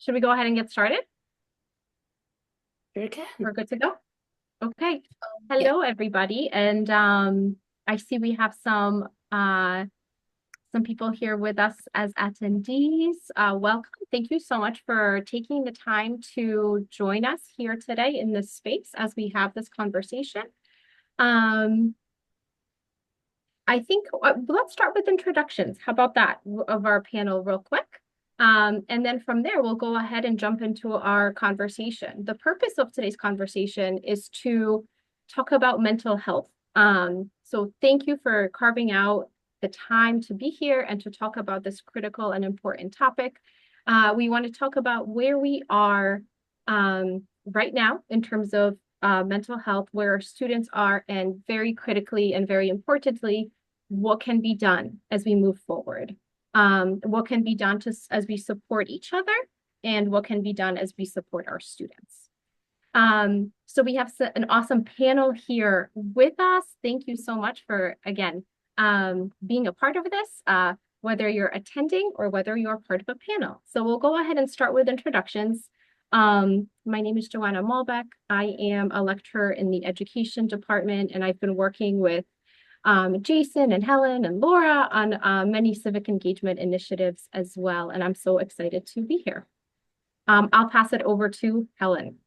Should we go ahead and get started? Sure can. We're good to go. Okay. Yeah. Hello, everybody. And I see we have some people here with us as attendees. Welcome. Thank you so much for taking the time to join us here today in this space as we have this conversation. Um, I think let's start with introductions. How about that of our panel real quick? And then from there, we'll go ahead and jump into our conversation. The purpose of today's conversation is to talk about mental health. So thank you for carving out the time to be here and to talk about this critical and important topic. We want to talk about where we are right now in terms of mental health, where our students are, and very critically and very importantly, what can be done as we move forward. What can be done as we support each other, and what can be done as we support our students. So we have an awesome panel here with us. Thank you so much for, again, being a part of this, whether you're attending or whether you're part of a panel. So we'll go ahead and start with introductions. My name is Joanna Malbeck. I am a lecturer in the education department, and I've been working with Jason and Helen and Laura on many civic engagement initiatives as well. And I'm so excited to be here. I'll pass it over to Helen.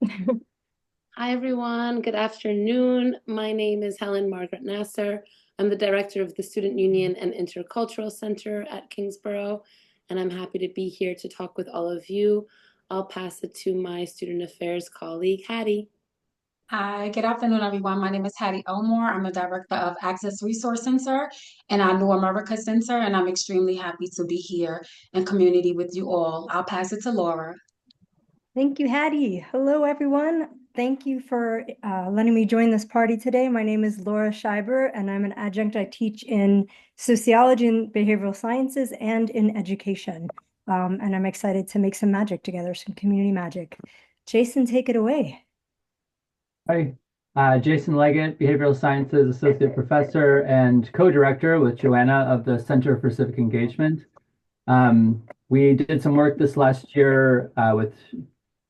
Hi, everyone. Good afternoon. My name is Helen Margaret Nasser. I'm the director of the Student Union and Intercultural Center at Kingsborough, and I'm happy to be here to talk with all of you. I'll pass it to my student affairs colleague, Hattie. Hi, good afternoon, everyone. My name is Hattie Elmore. I'm the director of Access Resource Center and our New America Center, and I'm extremely happy to be here in community with you all. I'll pass it to Laura. Thank you, Hattie. Hello, everyone. Thank you for letting me join this party today. My name is Laura Scheiber, and I'm an adjunct. I teach in sociology and behavioral sciences and in education. And I'm excited to make some magic together, some community magic. Jason, take it away. Hi, Jason Leggett, Behavioral Sciences Associate Professor and Co-Director with Joanna of the Center for Civic Engagement. We did some work this last year with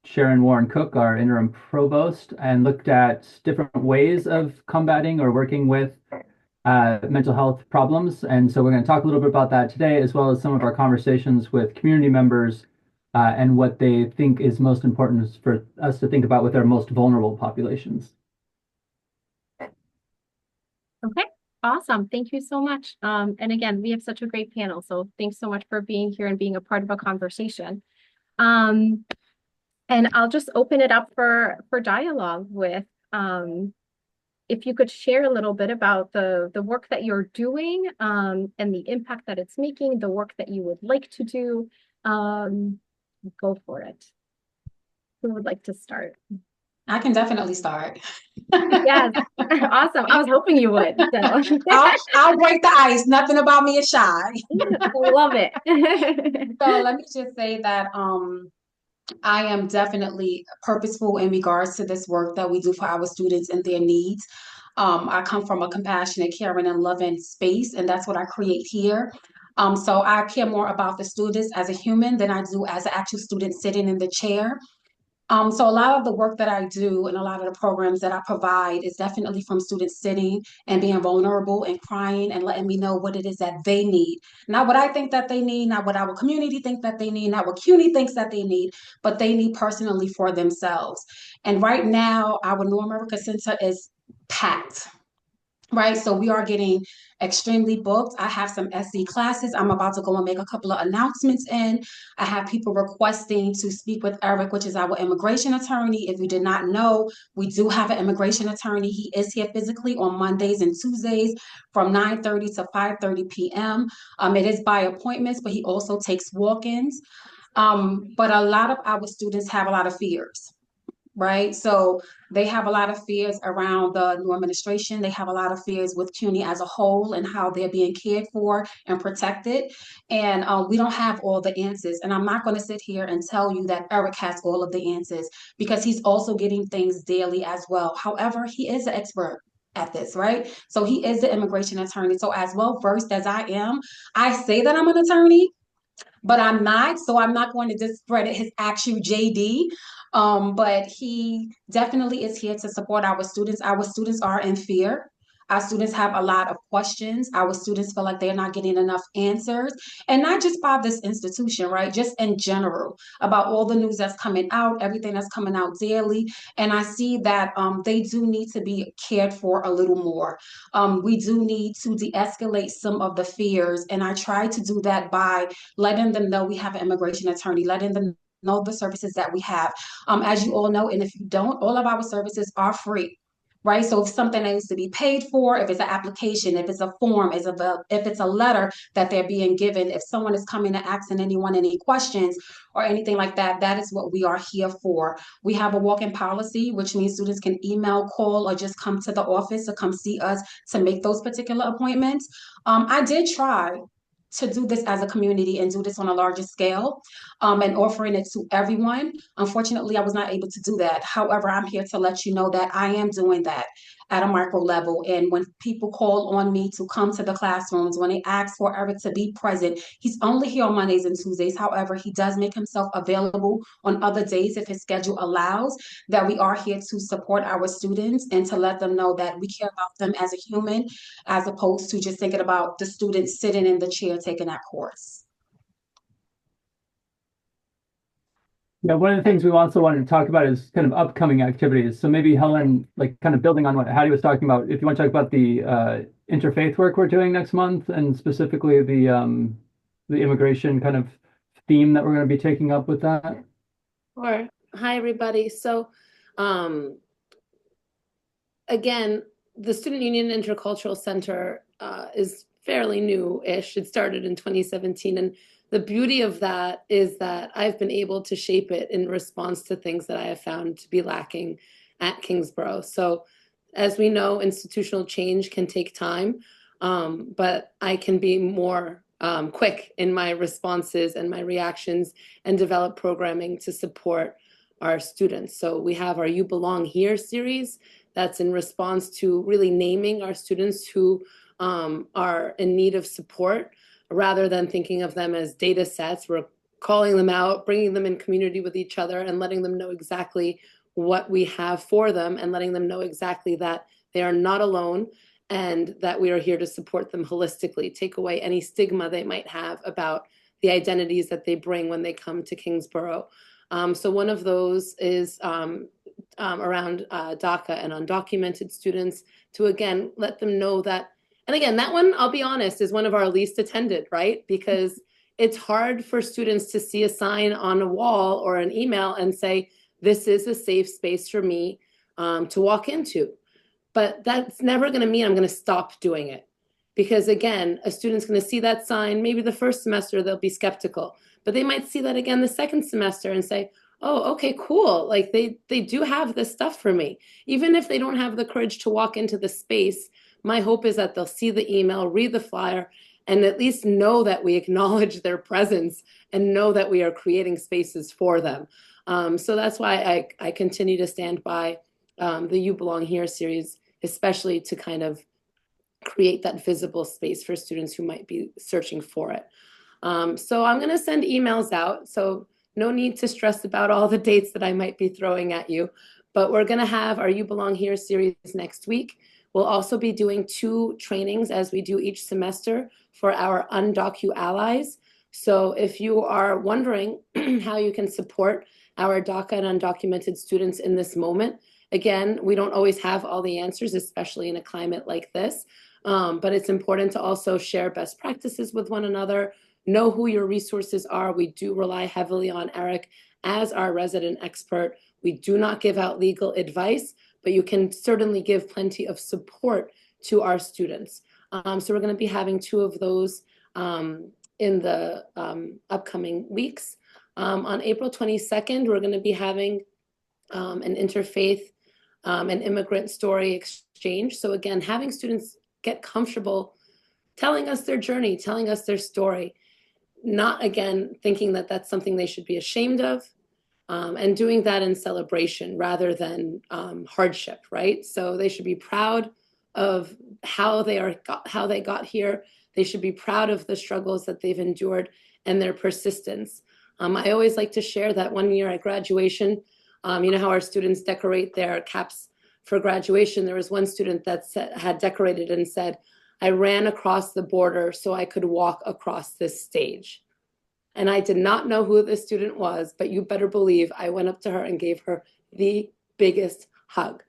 Sharon Warren Cook, our interim provost, and looked at different ways of combating or working with mental health problems. And so we're going to talk a little bit about that today, as well as some of our conversations with community members and what they think is most important for us to think about with our most vulnerable populations. Okay, awesome. Thank you so much. And again, we have such a great panel, so thanks so much for being here and being a part of a conversation. And I'll just open it up for dialogue with, if you could share a little bit about the work that you're doing and the impact that it's making, the work that you would like to do. Go for it. Who would like to start? I can definitely start. Yes, awesome. I was hoping you would. So. I'll break the ice. Nothing about me is shy. I love it. So let me just say that I am definitely purposeful in regards to this work that we do for our students and their needs. I come from a compassionate, caring, and loving space, and that's what I create here. So I care more about the students as a human than I do as an actual student sitting in the chair. So a lot of the work that I do and a lot of the programs that I provide is definitely from students sitting and being vulnerable and crying and letting me know what it is that they need. Not what I think that they need, not what our community thinks that they need, not what CUNY thinks that they need, but they need personally for themselves. And right now, our New America Center is packed. Right, so we are getting extremely booked. I have some SE classes. I'm about to go and make a couple of announcements in. I have people requesting to speak with Eric, which is our immigration attorney. If you did not know, we do have an immigration attorney. He is here physically on Mondays and Tuesdays from 9:30 to 5:30 p.m. It is by appointments, but he also takes walk-ins. But a lot of our students have a lot of fears. Right. So they have a lot of fears around the new administration. They have a lot of fears with CUNY as a whole and how they're being cared for and protected. And we don't have all the answers. And I'm not going to sit here and tell you that Eric has all of the answers because he's also getting things daily as well. However, he is an expert at this, right? So he is the immigration attorney. So as well versed as I am, I say that I'm an attorney, but I'm not. So I'm not going to discredit his actual JD. But he definitely is here to support our students. Our students are in fear. Our students have a lot of questions. Our students feel like they're not getting enough answers, and not just by this institution, right? Just in general, about all the news that's coming out, everything that's coming out daily. And I see that they do need to be cared for a little more. We do need to de-escalate some of the fears. And I try to do that by letting them know we have an immigration attorney, letting them know the services that we have. As you all know, and if you don't, all of our services are free. Right. So if something needs to be paid for, if it's an application, if it's a form, if it's a letter that they're being given, if someone is coming and asking anyone any questions or anything like that, that is what we are here for. We have a walk-in policy, which means students can email, call, or just come to the office to come see us to make those particular appointments. I did try to do this as a community and do this on a larger scale, and offering it to everyone. Unfortunately, I was not able to do that. However, I'm here to let you know that I am doing that at a micro level. And when people call on me to come to the classrooms, when they ask for Eric to be present, he's only here on Mondays and Tuesdays. However, he does make himself available on other days if his schedule allows, that we are here to support our students and to let them know that we care about them as a human, as opposed to just thinking about the student sitting in the chair taking that course. Yeah, one of the things we also wanted to talk about is kind of upcoming activities. So maybe Helen, like kind of building on what Hattie was talking about, if you want to talk about the interfaith work we're doing next month, and specifically the immigration kind of theme that we're going to be taking up with that. Sure. Hi, everybody. So, again, the Student Union Intercultural Center is fairly new-ish. It started in 2017, and the beauty of that is that I've been able to shape it in response to things that I have found to be lacking at Kingsborough. So, as we know, institutional change can take time, but I can be more quick in my responses and my reactions and develop programming to support our students. So we have our You Belong Here series that's in response to really naming our students who are in need of support, rather than thinking of them as data sets. We're calling them out, bringing them in community with each other, and letting them know exactly what we have for them, and letting them know exactly that they are not alone and that we are here to support them holistically, take away any stigma they might have about the identities that they bring when they come to Kingsborough. So one of those is around DACA and undocumented students, to again let them know that, and again, that one, I'll be honest, is one of our least attended, right? Because it's hard for students to see a sign on a wall or an email and say, this is a safe space for me to walk into. But that's never going to mean I'm going to stop doing it. Because again, a student's going to see that sign, maybe the first semester they'll be skeptical, but they might see that again the second semester and say, oh, okay, cool. Like they do have this stuff for me. Even if they don't have the courage to walk into the space, my hope is that they'll see the email, read the flyer, and at least know that we acknowledge their presence and know that we are creating spaces for them. So that's why I continue to stand by the You Belong Here series, especially to kind of create that visible space for students who might be searching for it. So I'm going to send emails out. So no need to stress about all the dates that I might be throwing at you. But we're going to have our You Belong Here series next week. We'll also be doing 2 trainings as we do each semester for our Undocu allies. So if you are wondering how you can support our DACA and undocumented students in this moment, again, we don't always have all the answers, especially in a climate like this. But it's important to also share best practices with one another, know who your resources are. We do rely heavily on Eric as our resident expert. We do not give out legal advice, but you can certainly give plenty of support to our students. So we're going to be having 2 of those in the upcoming weeks. On April 22nd, we're going to be having an interfaith and immigrant story exchange. So again, having students get comfortable telling us their journey, telling us their story, not again thinking that that's something they should be ashamed of, and doing that in celebration rather than hardship, right? So they should be proud of how they got here. They should be proud of the struggles that they've endured and their persistence. I always like to share that one year at graduation, you know how our students decorate their caps for graduation. There was one student that had decorated and said, "I ran across the border so I could walk across this stage." And I did not know who this student was, but you better believe I went up to her and gave her the biggest hug.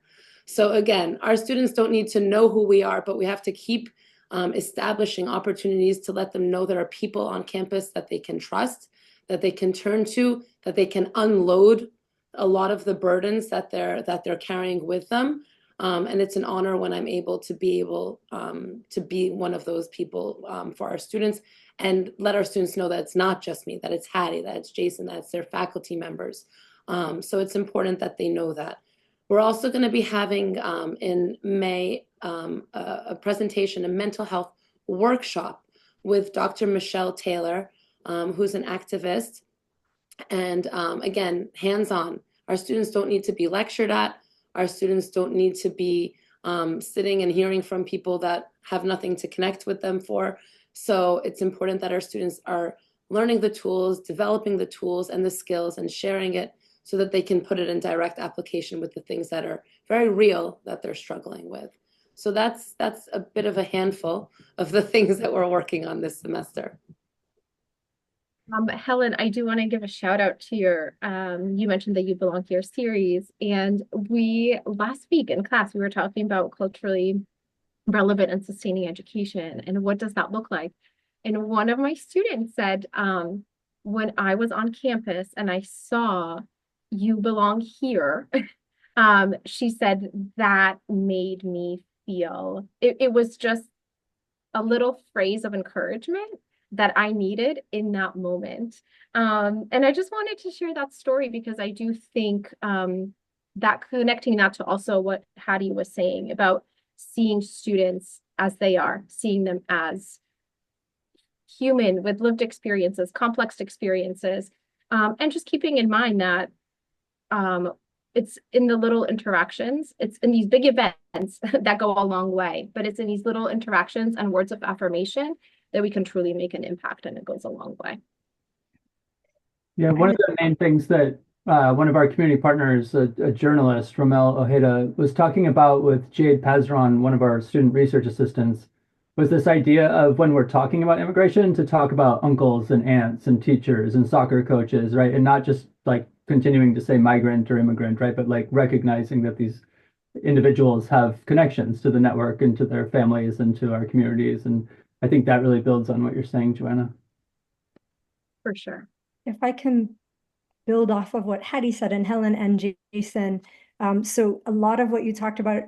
So again, our students don't need to know who we are, but we have to keep establishing opportunities to let them know there are people on campus that they can trust, that they can turn to, that they can unload a lot of the burdens that they're carrying with them. And it's an honor when I'm able to be one of those people for our students, and let our students know that it's not just me, that it's Hattie, that it's Jason, that it's their faculty members. So it's important that they know that. We're also going to be having in May a presentation, a mental health workshop with Dr. Michelle Taylor, who's an activist. And again, hands-on. Our students don't need to be lectured at. Our students don't need to be sitting and hearing from people that have nothing to connect with them for. So it's important that our students are learning the tools, developing the tools and the skills, and sharing it so that they can put it in direct application with the things that are very real that they're struggling with. So that's a bit of a handful of the things that we're working on this semester. Helen, I do want to give a shout out to your, you mentioned that You Belong Here series, and last week in class, we were talking about culturally relevant and sustaining education, and what does that look like? And one of my students said, when I was on campus and I saw You Belong Here, she said that made me feel, it was just a little phrase of encouragement that I needed in that moment. And I just wanted to share that story because I do think that connecting that to also what Hattie was saying about seeing students as they are, seeing them as human with lived experiences, complex experiences, and just keeping in mind that it's in the little interactions, it's in these big events that go a long way, but it's in these little interactions and words of affirmation that we can truly make an impact, and it goes a long way. Yeah, one of the main things that one of our community partners, a journalist, Romel Ojeda, was talking about with Jade Pazron, one of our student research assistants, was this idea of when we're talking about immigration to talk about uncles and aunts and teachers and soccer coaches, right? And not just like continuing to say migrant or immigrant, right? But like recognizing that these individuals have connections to the network and to their families and to our communities. And I think that really builds on what you're saying, Joanna. For sure. If I can build off of what Hattie said, and Helen and Jason, so a lot of what you talked about,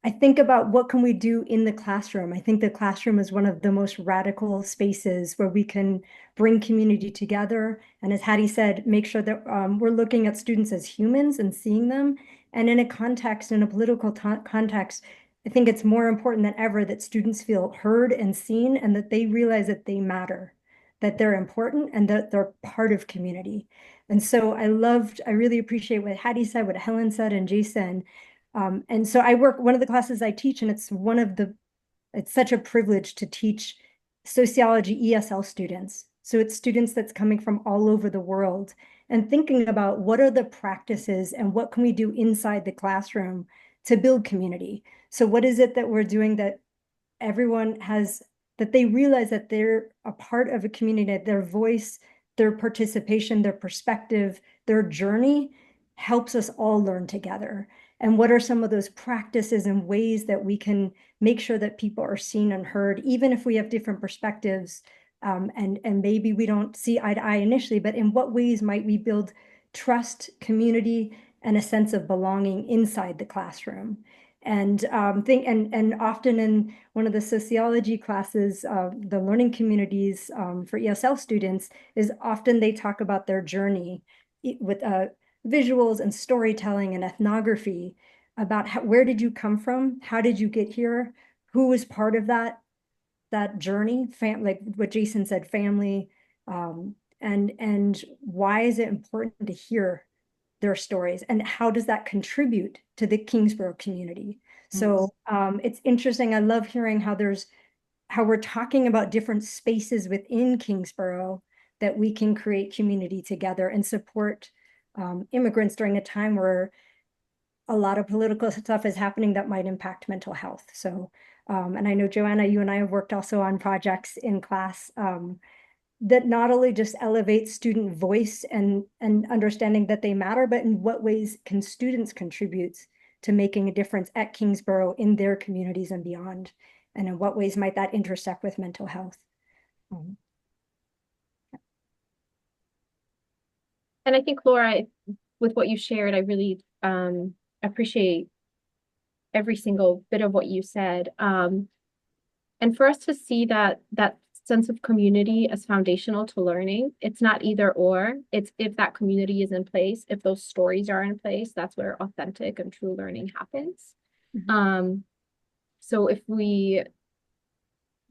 I think about what can we do in the classroom. I think the classroom is one of the most radical spaces where we can bring community together. And as Hattie said, make sure that we're looking at students as humans and seeing them. And in a context, in a political context, I think it's more important than ever that students feel heard and seen, and that they realize that they matter, that they're important, and that they're part of community. And so I really appreciate what Hattie said, what Helen said, and Jason. And so one of the classes I teach, and it's such a privilege to teach sociology ESL students. So it's students that's coming from all over the world and thinking about what are the practices and what can we do inside the classroom to build community. So what is it that we're doing that everyone has, that they realize that they're a part of a community, that their voice, their participation, their perspective, their journey helps us all learn together. And what are some of those practices and ways that we can make sure that people are seen and heard, even if we have different perspectives, and maybe we don't see eye to eye initially, but in what ways might we build trust, community, and a sense of belonging inside the classroom? And often in one of the sociology classes, the learning communities for ESL students is often they talk about their journey with visuals and storytelling and ethnography about where did you come from? How did you get here? Who was part of that journey? Like what Jason said, family, and why is it important to hear their stories, and how does that contribute to the Kingsborough community? So it's interesting. I love hearing how there's how we're talking about different spaces within Kingsborough that we can create community together and support immigrants during a time where a lot of political stuff is happening that might impact mental health. So, and I know, Joanna, you and I have worked also on projects in class that not only just elevate student voice and understanding that they matter, but in what ways can students contribute to making a difference at Kingsborough in their communities and beyond? And in what ways might that intersect with mental health? And I think, Laura, with what you shared, I really appreciate every single bit of what you said. And for us to see that sense of community as foundational to learning, it's not either or, it's if that community is in place, if those stories are in place, that's where authentic and true learning happens. So if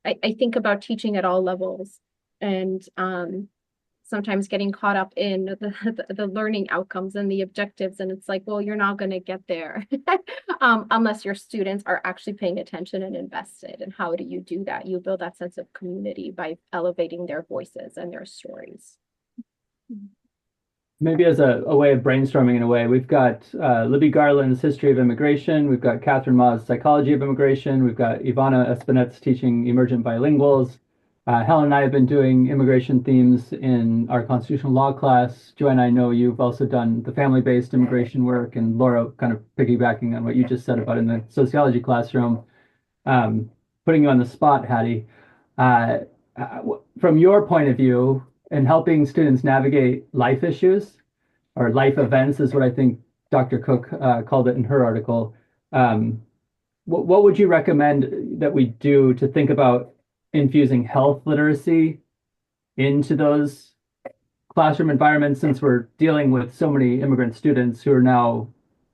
I think about teaching at all levels, and sometimes getting caught up in the learning outcomes and the objectives. And it's like, well, you're not going to get there unless your students are actually paying attention and invested. And how do you do that? You build that sense of community by elevating their voices and their stories. Maybe as a way of brainstorming in a way, we've got Libby Garland's History of Immigration. We've got Catherine Ma's Psychology of Immigration. We've got Ivana Espinet's teaching Emergent Bilinguals. Helen and I have been doing immigration themes in our constitutional law class. Joanna, I know you've also done the family-based immigration work, and Laura, kind of piggybacking on what you just said about in the sociology classroom. Putting you on the spot, Hattie. From your point of view, in helping students navigate life issues, or life events is what I think Dr. Cook called it in her article. What would you recommend that we do to think about infusing health literacy into those classroom environments, since we're dealing with so many immigrant students who are now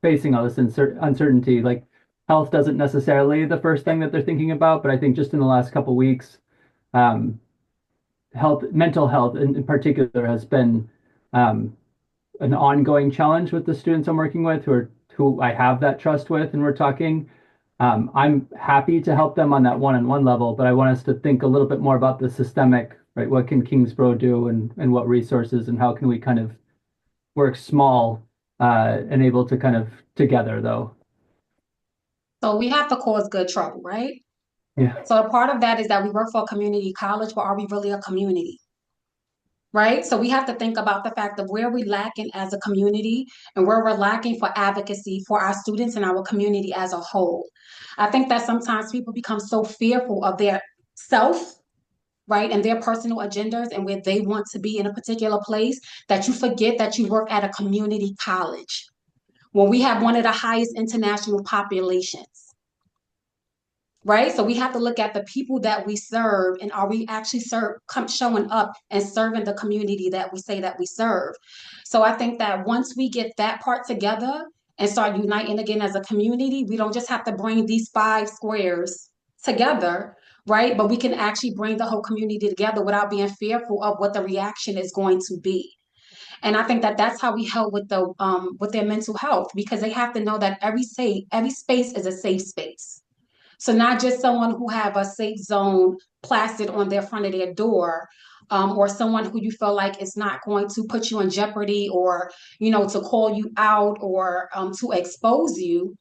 facing all this uncertainty? Like, health doesn't necessarily the first thing that they're thinking about, but I think just in the last couple of weeks, mental health in particular has been an ongoing challenge with the students I'm working with, who I have that trust with, and we're talking. I'm happy to help them on that one-on-one level, but I want us to think a little bit more about the systemic, right? What can Kingsborough do, and what resources, and how can we kind of work small and able to kind of together, though? So we have to cause good trouble, right? Yeah. So a part of that is that we work for a community college, but are we really a community? Right? So we have to think about the fact of where we're lacking as a community and where we're lacking for advocacy for our students and our community as a whole. I think that sometimes people become so fearful of their self, right, and their personal agendas and where they want to be in a particular place, that you forget that you work at a community college when we have one of the highest international populations. Right? So we have to look at the people that we serve, and are we actually showing up and serving the community that we say that we serve? So I think that once we get that part together and start uniting again as a community, we don't just have to bring these 5 squares together, right? But we can actually bring the whole community together without being fearful of what the reaction is going to be. And I think that that's how we help with their mental health, because they have to know that every space is a safe space. So not just someone who have a safe zone plastered on their front of their door, or someone who you feel like is not going to put you in jeopardy, or, to call you out, or to expose you.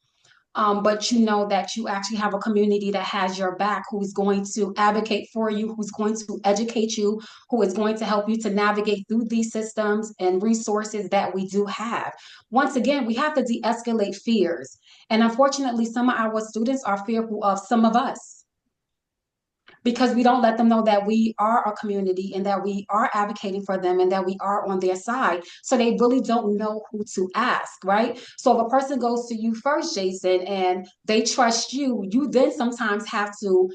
But you know that you actually have a community that has your back, who is going to advocate for you, who's going to educate you, who is going to help you to navigate through these systems and resources that we do have. Once again, we have to de-escalate fears. And unfortunately, some of our students are fearful of some of us, because we don't let them know that we are a community and that we are advocating for them and that we are on their side. So they really don't know who to ask, right? So if a person goes to you first, Jason, and they trust you, you then sometimes have to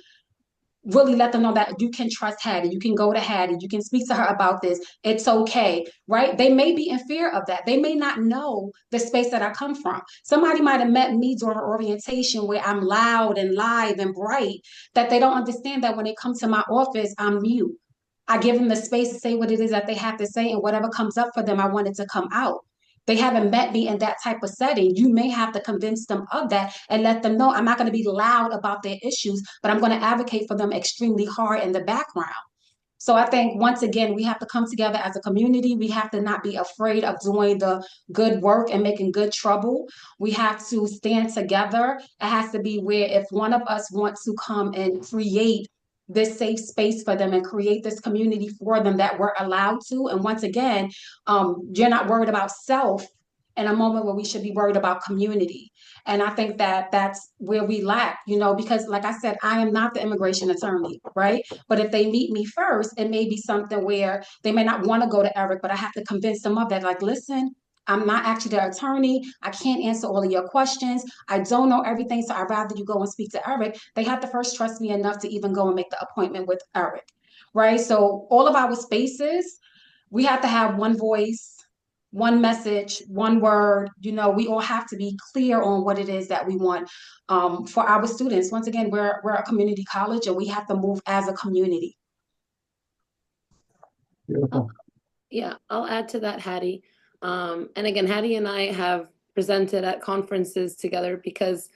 really let them know that you can trust Hattie. You can go to Hattie. You can speak to her about this. It's okay, right? They may be in fear of that. They may not know the space that I come from. Somebody might have met me during orientation where I'm loud and live and bright, that they don't understand that when they come to my office, I'm mute. I give them the space to say what it is that they have to say, and whatever comes up for them, I want it to come out. they haven't met me in that type of setting. You may have to convince them of that and let them know I'm not going to be loud about their issues, but I'm going to advocate for them extremely hard in the background. So I think once again, we have to come together as a community. We have to not be afraid of doing the good work and making good trouble. We have to stand together. It has to be where if one of us wants to come and create this safe space for them and create this community for them that we're allowed to. And once again, you're not worried about self in a moment where we should be worried about community. And I think that that's where we lack, because like I said, I am not the immigration attorney, right? But if they meet me first, it may be something where they may not want to go to Eric, but I have to convince them of that. Like, listen, I'm not actually the attorney. I can't answer all of your questions. I don't know everything. So I'd rather you go and speak to Eric. They have to first trust me enough to even go and make the appointment with Eric, right? So all of our spaces, we have to have one voice, one message, one word. We all have to be clear on what it is that we want for our students. Once again, we're a community college and we have to move as a community. Beautiful. Yeah, I'll add to that, Hattie. And again, Hattie and I have presented at conferences together because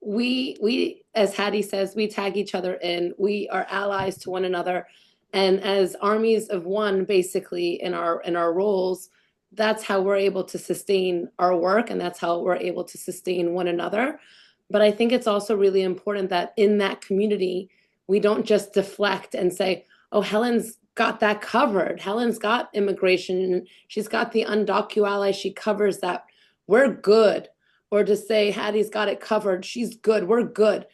we, as Hattie says, we tag each other in. We are allies to one another, and as armies of one, basically in our roles, that's how we're able to sustain our work, and that's how we're able to sustain one another. But I think it's also really important that in that community, we don't just deflect and say, "Oh, Helen's got that covered. Helen's got immigration. She's got the undocu ally. She covers that. We're good." Or to say, "Hattie's got it covered. She's good. We're good."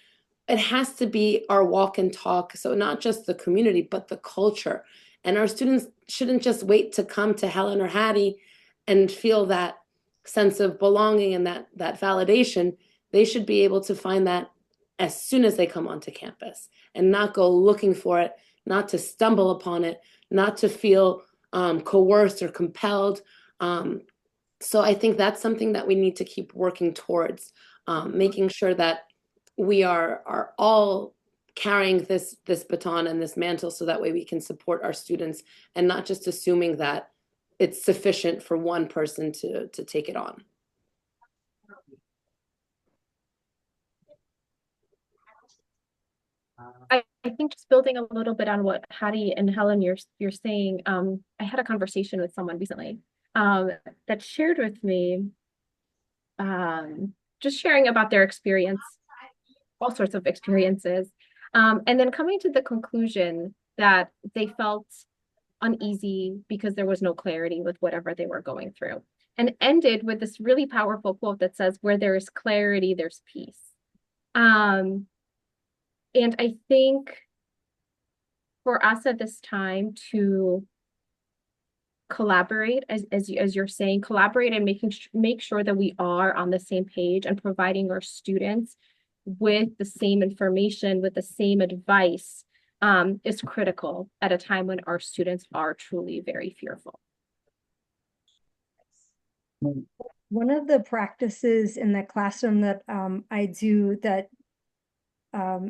It has to be our walk and talk. So not just the community, but the culture. And our students shouldn't just wait to come to Helen or Hattie and feel that sense of belonging and that validation. They should be able to find that as soon as they come onto campus and not go looking for it, not to stumble upon it, not to feel coerced or compelled. So I think that's something that we need to keep working towards, making sure that we are all carrying this baton and this mantle so that way we can support our students and not just assuming that it's sufficient for one person to take it on. I think just building a little bit on what Hattie and Helen you're saying, I had a conversation with someone recently that shared with me just sharing about their experience, all sorts of experiences, and then coming to the conclusion that they felt uneasy because there was no clarity with whatever they were going through, and ended with this really powerful quote that says, "Where there is clarity, there's peace." And I think for us at this time to collaborate, as you're saying, collaborate and make sure that we are on the same page and providing our students with the same information, with the same advice, is critical at a time when our students are truly very fearful. One of the practices in the classroom that I do that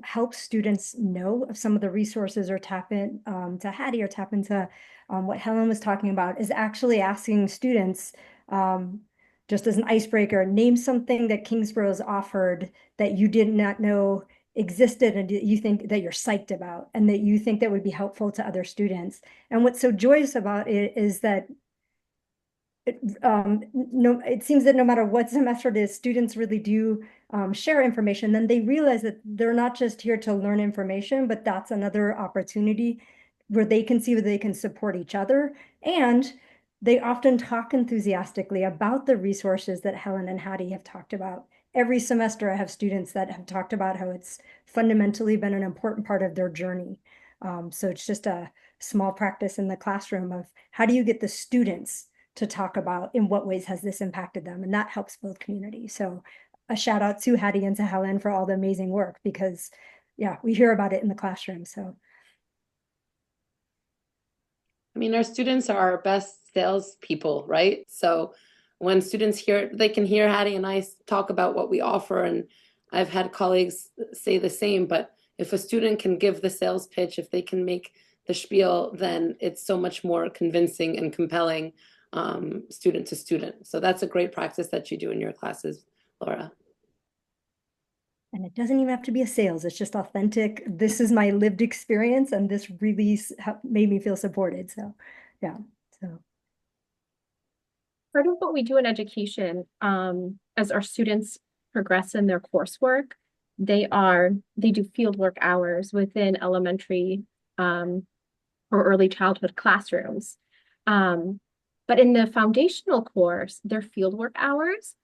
help students know of some of the resources or tap in to Hattie or tap into what Helen was talking about is actually asking students, just as an icebreaker, name something that Kingsborough's offered that you did not know existed and you think that you're psyched about and that you think that would be helpful to other students. And what's so joyous about it is that it seems that no matter what semester it is, students really do share information. Then they realize that they're not just here to learn information, but that's another opportunity where they can see where they can support each other. And they often talk enthusiastically about the resources that Helen and Hattie have talked about. Every semester, I have students that have talked about how it's fundamentally been an important part of their journey. So it's just a small practice in the classroom of how do you get the students to talk about in what ways has this impacted them, and that helps build community. So a shout out to Hattie and to Helen for all the amazing work, because yeah, we hear about it in the classroom. So I mean, our students are our best salespeople, right? So when students hear, they can hear Hattie and I talk about what we offer, and I've had colleagues say the same, but if a student can give the sales pitch, if they can make the spiel, then it's so much more convincing and compelling student to student. So that's a great practice that you do in your classes, Laura. And it doesn't even have to be a sales. It's just authentic. This is my lived experience, and this really made me feel supported. So, yeah. So Part of what we do in education, as our students progress in their coursework, they do fieldwork hours within elementary or early childhood classrooms. But in the foundational course, their fieldwork hours,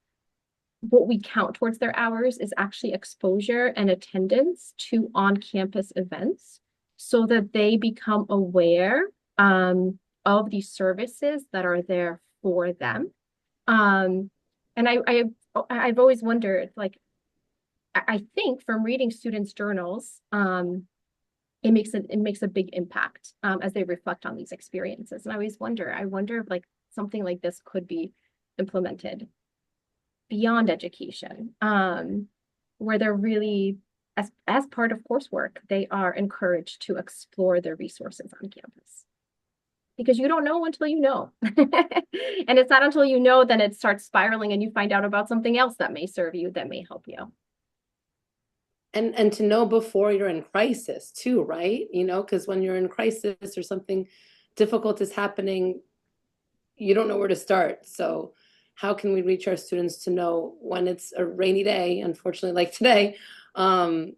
what we count towards their hours is actually exposure and attendance to on-campus events so that they become aware of these services that are there for them. And I've always wondered, like, I think from reading students' journals, it makes a big impact as they reflect on these experiences. And I wonder if like something like this could be implemented beyond education, where they're really, as part of coursework, they are encouraged to explore their resources on campus. Because you don't know until you know. And it's not until you know, then it starts spiraling and you find out about something else that may serve you, that may help you. And to know before you're in crisis too, right? You know, because when you're in crisis or something difficult is happening, you don't know where to start. So how can we reach our students to know when it's a rainy day, unfortunately, like today,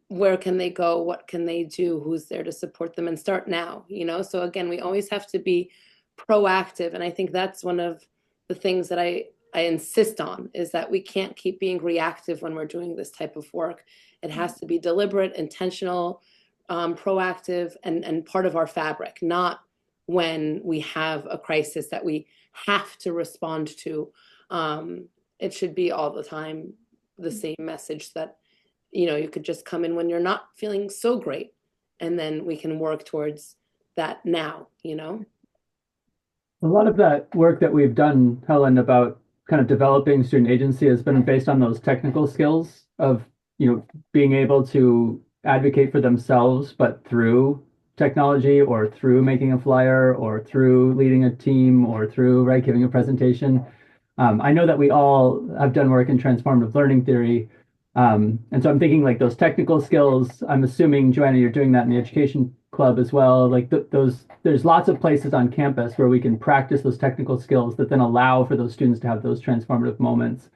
where can they go? What can they do? Who's there to support them? And start now, you know? So again, we always have to be proactive. And I think that's one of the things that I insist on, is that we can't keep being reactive when we're doing this type of work. It has to be deliberate, intentional, proactive, and part of our fabric, not when we have a crisis that we have to respond to. It should be all the time the same message that, you know, you could just come in when you're not feeling so great, and then we can work towards that now, you know? A lot of that work that we've done, Helen, about kind of developing student agency has been based on those technical skills of, you know, being able to advocate for themselves, but through technology or through making a flyer or through leading a team or through, right, giving a presentation. I know that we all have done work in transformative learning theory. And so I'm thinking like those technical skills, I'm assuming, Joanna, you're doing that in the education club as well. Like there's lots of places on campus where we can practice those technical skills that then allow for those students to have those transformative moments.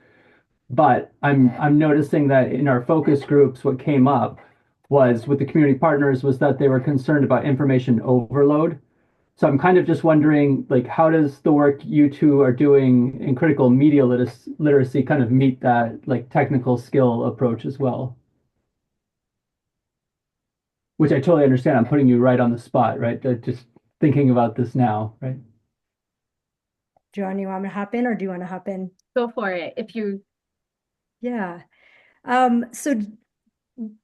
But I'm noticing that in our focus groups, what came up was with the community partners was that they were concerned about information overload. So I'm kind of just wondering, like, how does the work you two are doing in critical media literacy kind of meet that like technical skill approach as well? Which I totally understand. I'm putting you right on the spot, right? Just thinking about this now, right? Joanna, you want me to hop in, or do you want to hop in? Go for it. If you Yeah. So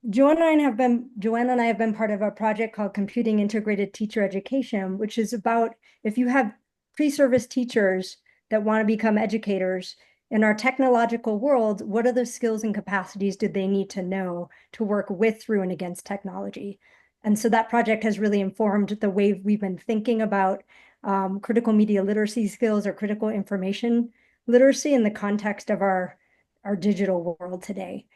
Joanna and I have been part of a project called Computing Integrated Teacher Education, which is about if you have pre-service teachers that want to become educators in our technological world, what are the skills and capacities do they need to know to work with, through, and against technology? And so that project has really informed the way we've been thinking about critical media literacy skills or critical information literacy in the context of our digital world today.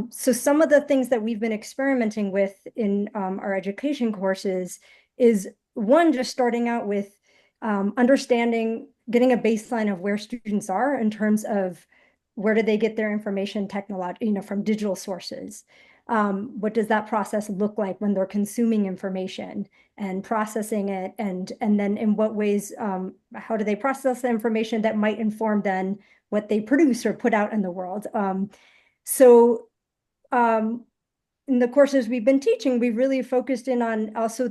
So some of the things that we've been experimenting with in our education courses is, one, just starting out with understanding, getting a baseline of where students are in terms of where do they get their information from digital sources. What does that process look like when they're consuming information and processing it, and then in what ways, how do they process the information that might inform then what they produce or put out in the world? So in the courses we've been teaching, we've really focused in on also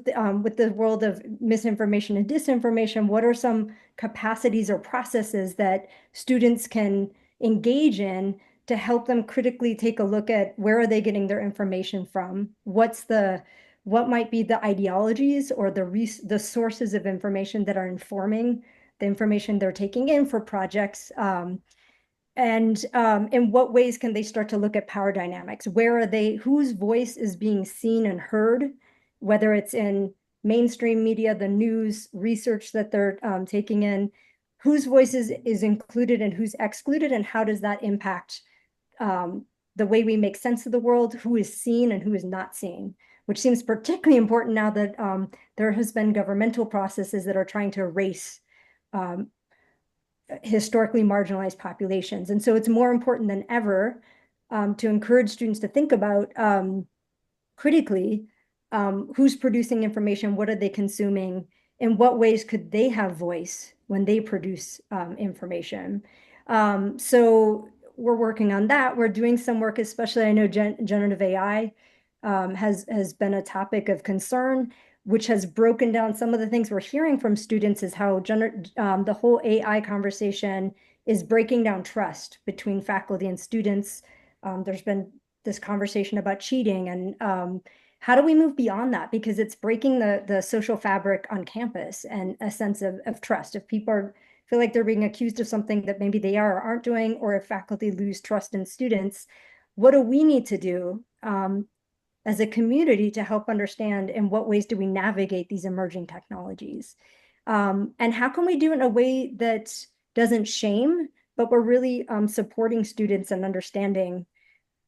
with the world of misinformation and disinformation, what are some capacities or processes that students can engage in to help them critically take a look at where are they getting their information from? What might be the ideologies or the sources of information that are informing the information they're taking in for projects? And in what ways can they start to look at power dynamics? Where are they, whose voice is being seen and heard, whether it's in mainstream media, the news, research that they're taking in, whose voices is included and who's excluded, and how does that impact the way we make sense of the world, who is seen and who is not seen, which seems particularly important now that there has been governmental processes that are trying to erase historically marginalized populations. And so it's more important than ever to encourage students to think about critically who's producing information, what are they consuming, in what ways could they have voice when they produce information. So we're working on that. We're doing some work, especially I know generative AI has been a topic of concern, which has broken down some of the things we're hearing from students is how the whole AI conversation is breaking down trust between faculty and students. There's been this conversation about cheating, and how do we move beyond that? Because it's breaking the social fabric on campus and a sense of trust. If people feel like they're being accused of something that maybe they are or aren't doing, or if faculty lose trust in students, what do we need to do as a community to help understand in what ways do we navigate these emerging technologies? And how can we do it in a way that doesn't shame, but we're really supporting students and understanding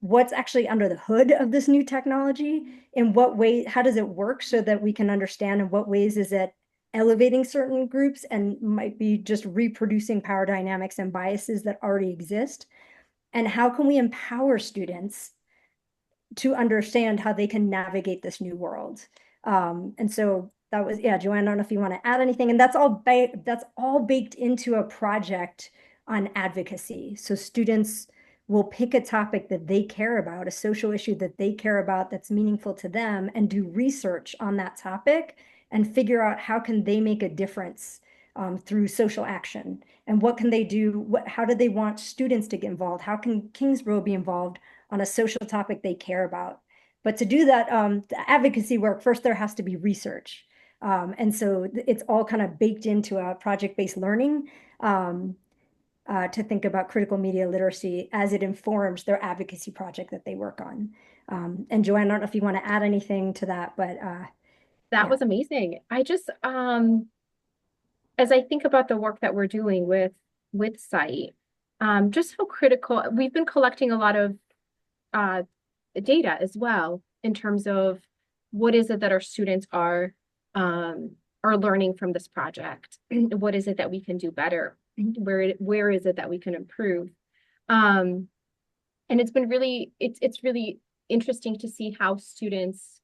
what's actually under the hood of this new technology, in what way, how does it work, so that we can understand in what ways is it elevating certain groups and might be just reproducing power dynamics and biases that already exist. And how can we empower students to understand how they can navigate this new world? And so that was, yeah, Joanne, I don't know if you want to add anything. And that's all baked into a project on advocacy. So students will pick a topic that they care about, a social issue that they care about that's meaningful to them, and do research on that topic and figure out how can they make a difference through social action, and what can they do, how do they want students to get involved, how can Kingsborough be involved on a social topic they care about. But to do that, the advocacy work, first there has to be research. And so it's all kind of baked into a project-based learning to think about critical media literacy as it informs their advocacy project that they work on. And Joanne, I don't know if you want to add anything to that, but That was amazing. I just, as I think about the work that we're doing with Scite, just how critical, we've been collecting a lot of data as well in terms of what is it that our students are learning from this project. What is it that we can do better? Where is it that we can improve? And it's been really, it's really interesting to see how students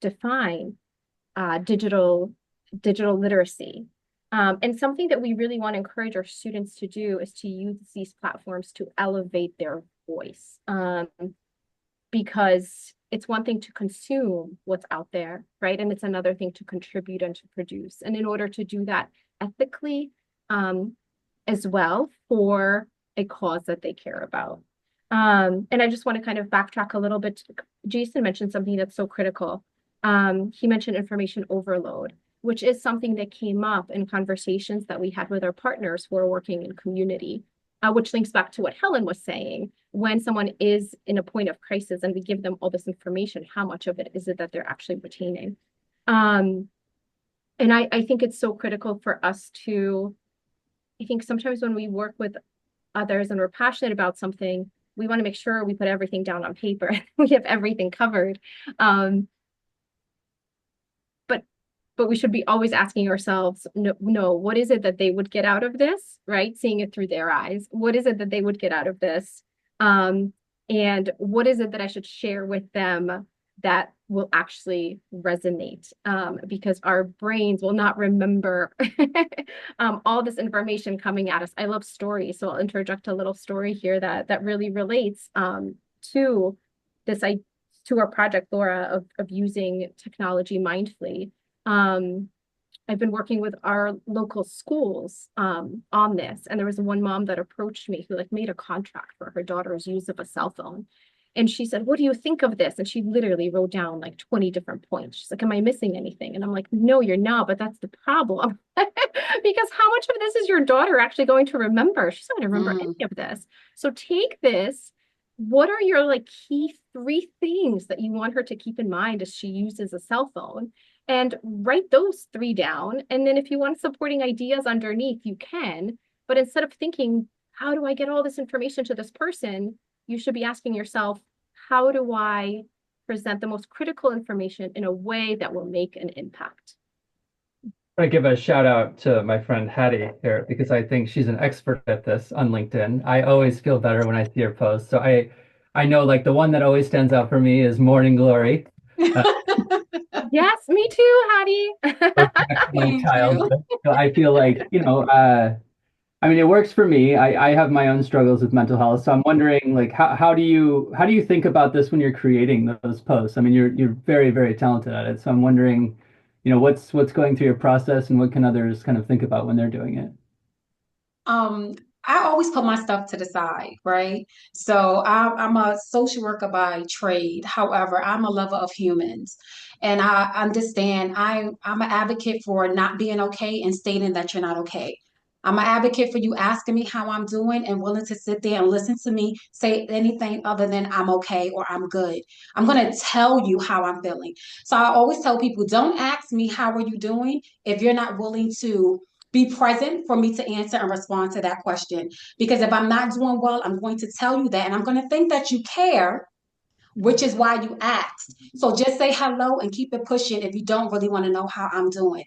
define digital literacy. And something that we really want to encourage our students to do is to use these platforms to elevate their voice. Because it's one thing to consume what's out there, right? And it's another thing to contribute and to produce. And in order to do that ethically, as well, for a cause that they care about. And I just want to kind of backtrack a little bit. Jason mentioned something that's so critical. He mentioned information overload, which is something that came up in conversations that we had with our partners who are working in community, which links back to what Helen was saying. When someone is in a point of crisis and we give them all this information, how much of it is it that they're actually retaining? And I think it's so critical for us to, I think sometimes when we work with others and we're passionate about something, we want to make sure we put everything down on paper. We have everything covered. But we should be always asking ourselves, no, what is it that they would get out of this, right? Seeing it through their eyes. What is it that they would get out of this? And what is it that I should share with them that will actually resonate? Because our brains will not remember all this information coming at us. I love stories, so I'll interject a little story here that really relates to this, to our project, Laura, of using technology mindfully. I've been working with our local schools on this, and there was one mom that approached me who made a contract for her daughter's use of a cell phone. And she said, what do you think of this? And she literally wrote down 20 different points. She's like, am I missing anything? And I'm like, no, you're not, but that's the problem. Because how much of this is your daughter actually going to remember? She's not going to remember any of this. So take this. What are your key 3 things that you want her to keep in mind as she uses a cell phone? and write those three down. And then if you want supporting ideas underneath, you can. But instead of thinking, how do I get all this information to this person? You should be asking yourself, how do I present the most critical information in a way that will make an impact? I want to give a shout out to my friend Hattie here because I think she's an expert at this on LinkedIn. I always feel better when I see her post. So I know like the one that always stands out for me is Morning Glory. Yes, me too, Hattie. My Thank child. you. So I feel like, I mean, it works for me. I have my own struggles with mental health. So I'm wondering like how do you think about this when you're creating those posts? I mean, you're very, very talented at it. So I'm wondering, what's going through your process and what can others kind of think about when they're doing it? Um, I always put my stuff to the side, right? So I'm a social worker by trade. However, I'm a lover of humans. And I understand I'm an advocate for not being okay and stating that you're not okay. I'm an advocate for you asking me how I'm doing and willing to sit there and listen to me say anything other than I'm okay or I'm good. I'm going to tell you how I'm feeling. So I always tell people, don't ask me how are you doing if you're not willing to be present for me to answer and respond to that question. Because if I'm not doing well, I'm going to tell you that. And I'm going to think that you care, which is why you asked. So just say hello and keep it pushing if you don't really want to know how I'm doing.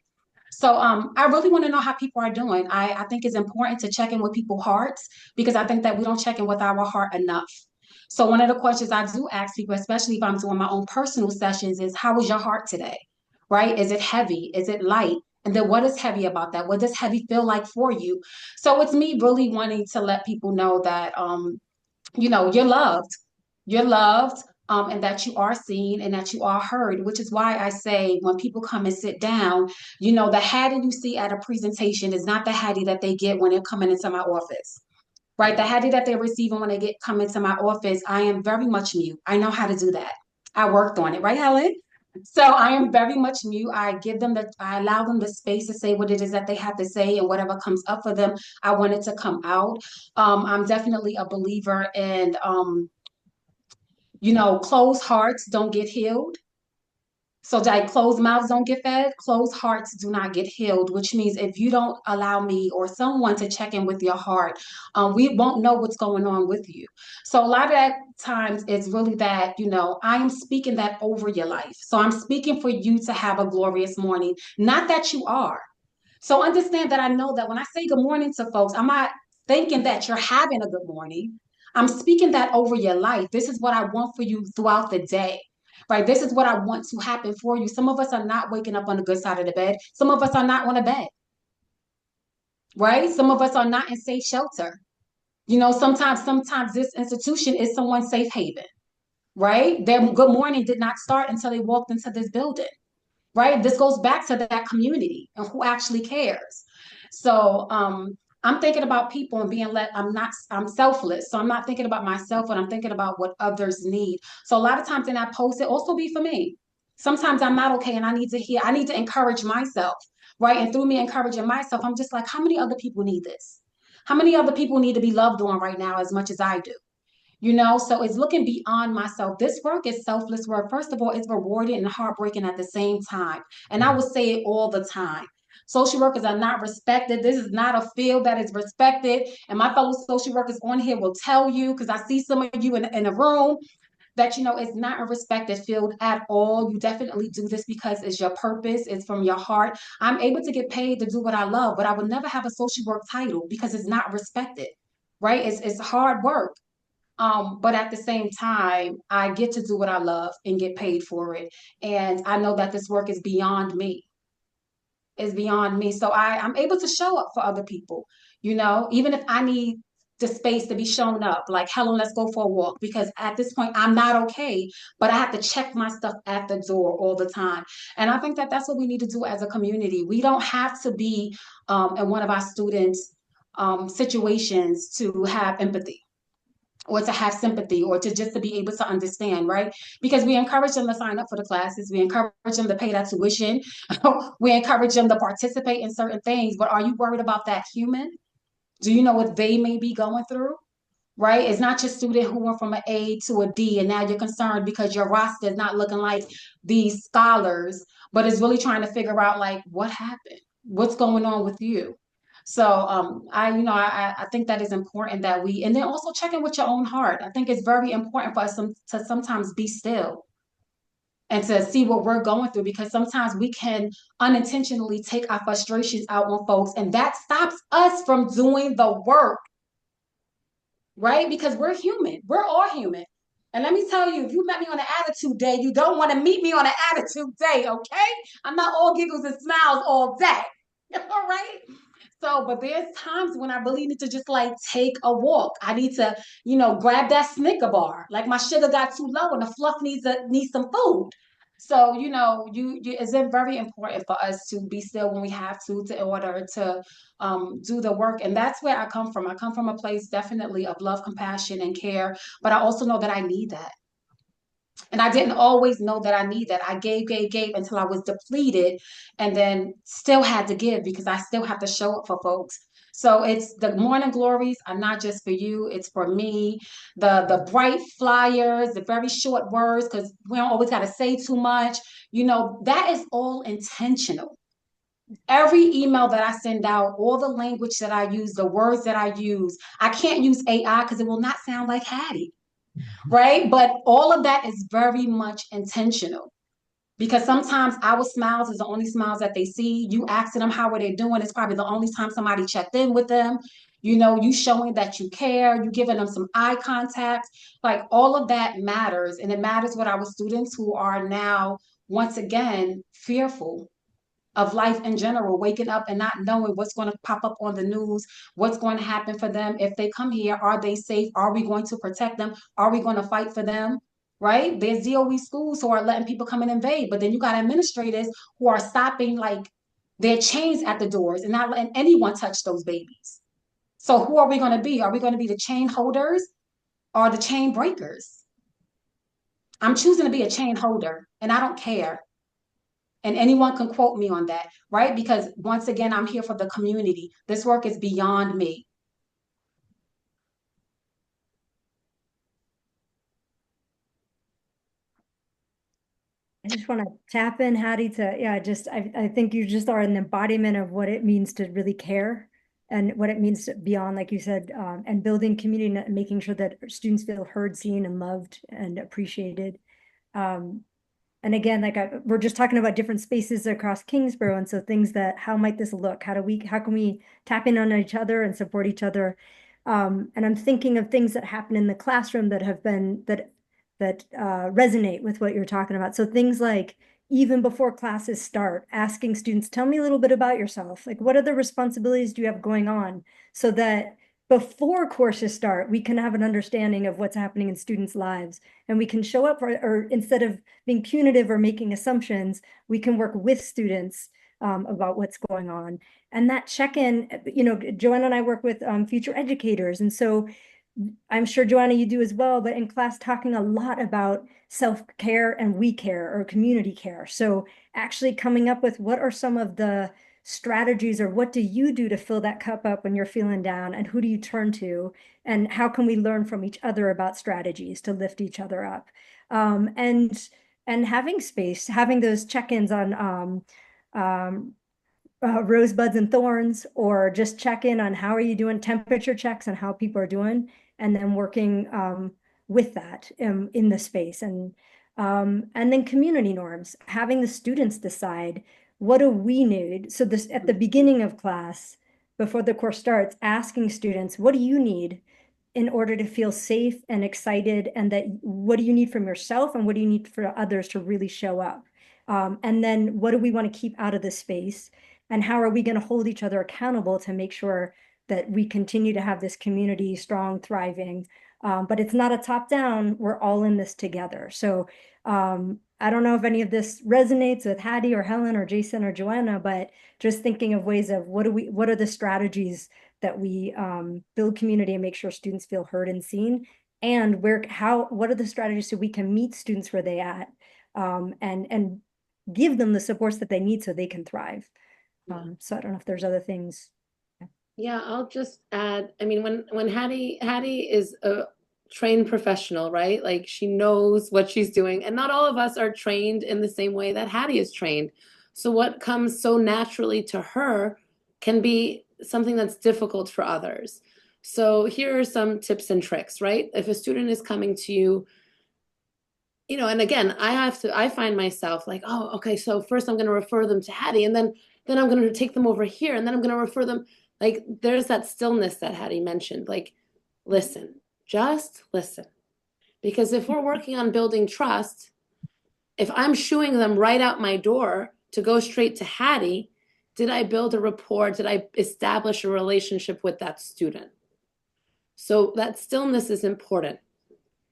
So I really want to know how people are doing. I think it's important to check in with people's hearts because I think that we don't check in with our heart enough. So one of the questions I do ask people, especially if I'm doing my own personal sessions, is how is your heart today? Right? Is it heavy? Is it light? And then what is heavy about that? What does heavy feel like for you? So it's me really wanting to let people know that you're loved. You're loved, and that you are seen and that you are heard, which is why I say when people come and sit down, the Hattie you see at a presentation is not the Hattie that they get when they're coming into my office. Right? The Hattie that they're receiving when they come into my office, I am very much mute. I know how to do that. I worked on it, right, Helen? So I am very much mute. I allow them the space to say what it is that they have to say and whatever comes up for them, I want it to come out. I'm definitely a believer in closed hearts don't get healed. So like closed mouths don't get fed, closed hearts do not get healed, which means if you don't allow me or someone to check in with your heart, we won't know what's going on with you. So a lot of that times it's really that, I am speaking that over your life. So I'm speaking for you to have a glorious morning, not that you are. So understand that I know that when I say good morning to folks, I'm not thinking that you're having a good morning. I'm speaking that over your life. This is what I want for you throughout the day. Right? This is what I want to happen for you. Some of us are not waking up on the good side of the bed. Some of us are not on a bed. Right? Some of us are not in safe shelter. Sometimes this institution is someone's safe haven. Right? Their good morning did not start until they walked into this building. Right? This goes back to that community and who actually cares. So I'm thinking about people and I'm selfless. So I'm not thinking about myself, but I'm thinking about what others need. So a lot of times in that post, it also be for me. Sometimes I'm not okay and I need to encourage myself, right? And through me encouraging myself, I'm just like, how many other people need this? How many other people need to be loved on right now as much as I do? So it's looking beyond myself. This work is selfless work. First of all, it's rewarding and heartbreaking at the same time. And I will say it all the time. Social workers are not respected. This is not a field that is respected. And my fellow social workers on here will tell you, because I see some of you in a room, that it's not a respected field at all. You definitely do this because it's your purpose, it's from your heart. I'm able to get paid to do what I love, but I would never have a social work title because it's not respected, right? It's hard work. But at the same time, I get to do what I love and get paid for it. And I know that this work is beyond me. It's beyond me. So I'm able to show up for other people, even if I need the space to be shown up, like, Helen, let's go for a walk. Because at this point, I'm not okay, but I have to check my stuff at the door all the time. And I think that that's what we need to do as a community. We don't have to be in one of our students' situations to have empathy or to have sympathy or to just to be able to understand, right? Because we encourage them to sign up for the classes, we encourage them to pay that tuition, we encourage them to participate in certain things, but are you worried about that human? Do you know what they may be going through? right? It's not your student who went from an A to a D and now you're concerned because your roster is not looking like these scholars, but it's really trying to figure out like what happened, what's going on with you. So I think that is important that we, and then also checking with your own heart. I think it's very important for us to sometimes be still and to see what we're going through, because sometimes we can unintentionally take our frustrations out on folks, and that stops us from doing the work, right? Because we're human. We're all human. And let me tell you, if you met me on an attitude day, you don't want to meet me on an attitude day, okay? I'm not all giggles and smiles all day. All right. So, but there's times when I really need to just like take a walk. I need to, grab that Snicker bar. Like my sugar got too low and the fluff needs some food. So, it's very important for us to be still when we have to in order to do the work. And that's where I come from. I come from a place definitely of love, compassion, and care. But I also know that I need that. And I didn't always know that I need that. I gave until I was depleted and then still had to give because I still have to show up for folks. So it's the morning glories are not just for you, it's for me. The bright flyers, the very short words, because we don't always got to say too much. That is all intentional. Every email that I send out, all the language that I use, the words that I use, I can't use AI because it will not sound like Hattie, right? But all of that is very much intentional because sometimes our smiles is the only smiles that they see. You asking them how are they doing, it's probably the only time somebody checked in with them. You showing that you care, you giving them some eye contact, like all of that matters. And it matters with our students who are now, once again, fearful of life in general, waking up and not knowing what's going to pop up on the news, what's going to happen for them. If they come here, are they safe? Are we going to protect them? Are we going to fight for them? Right? There's DOE schools who are letting people come and invade, but then you got administrators who are stopping like their chains at the doors and not letting anyone touch those babies. So who are we going to be? Are we going to be the chain holders or the chain breakers? I'm choosing to be a chain holder and I don't care. And anyone can quote me on that, right? Because once again, I'm here for the community. This work is beyond me. I just want to tap in, Hattie, I think you just are an embodiment of what it means to really care and what it means to beyond, like you said, and building community and making sure that students feel heard, seen, and loved and appreciated. And again, we're just talking about different spaces across Kingsborough. And so things how might this look? How can we tap in on each other and support each other? And I'm thinking of things that happen in the classroom that have been, that resonate with what you're talking about. So things like even before classes start, asking students, tell me a little bit about yourself. Like, what other responsibilities do you have going on? So that before courses start, we can have an understanding of what's happening in students' lives, and we can show up or instead of being punitive or making assumptions, we can work with students about what's going on. And that check-in, Joanna and I work with future educators. And so I'm sure, Joanna, you do as well, but in class talking a lot about self-care and we care or community care. So actually coming up with what are some of the strategies or what do you do to fill that cup up when you're feeling down, and who do you turn to, and how can we learn from each other about strategies to lift each other up, and having space, having those check-ins on rosebuds and thorns, or just check in on how are you doing, temperature checks on how people are doing, and then working with that in the space, and then community norms, having the students decide what do we need. So this at the beginning of class, before the course starts, asking students, what do you need in order to feel safe and excited, and that what do you need from yourself and what do you need for others to really show up? And then what do we want to keep out of the space? And how are we going to hold each other accountable to make sure that we continue to have this community strong, thriving? But it's not a top down, we're all in this together. So I don't know if any of this resonates with Hattie or Helen or Jason or Joanna, but just thinking of ways of what are the strategies that we build community and make sure students feel heard and seen, and what are the strategies so we can meet students where they at, and give them the supports that they need so they can thrive. So I don't know if there's other things. Yeah, I'll just add, I mean, when Hattie is a trained professional, right? Like she knows what she's doing, and not all of us are trained in the same way that Hattie is trained. So what comes so naturally to her can be something that's difficult for others. So here are some tips and tricks, right? If a student is coming to you, and again, I find myself like, oh, okay, so first I'm going to refer them to Hattie, and then I'm going to take them over here, and then I'm going to refer them. Like, there's that stillness that Hattie mentioned. Like, listen, just listen. Because if we're working on building trust, if I'm shooing them right out my door to go straight to Hattie, did I build a rapport? Did I establish a relationship with that student? So that stillness is important.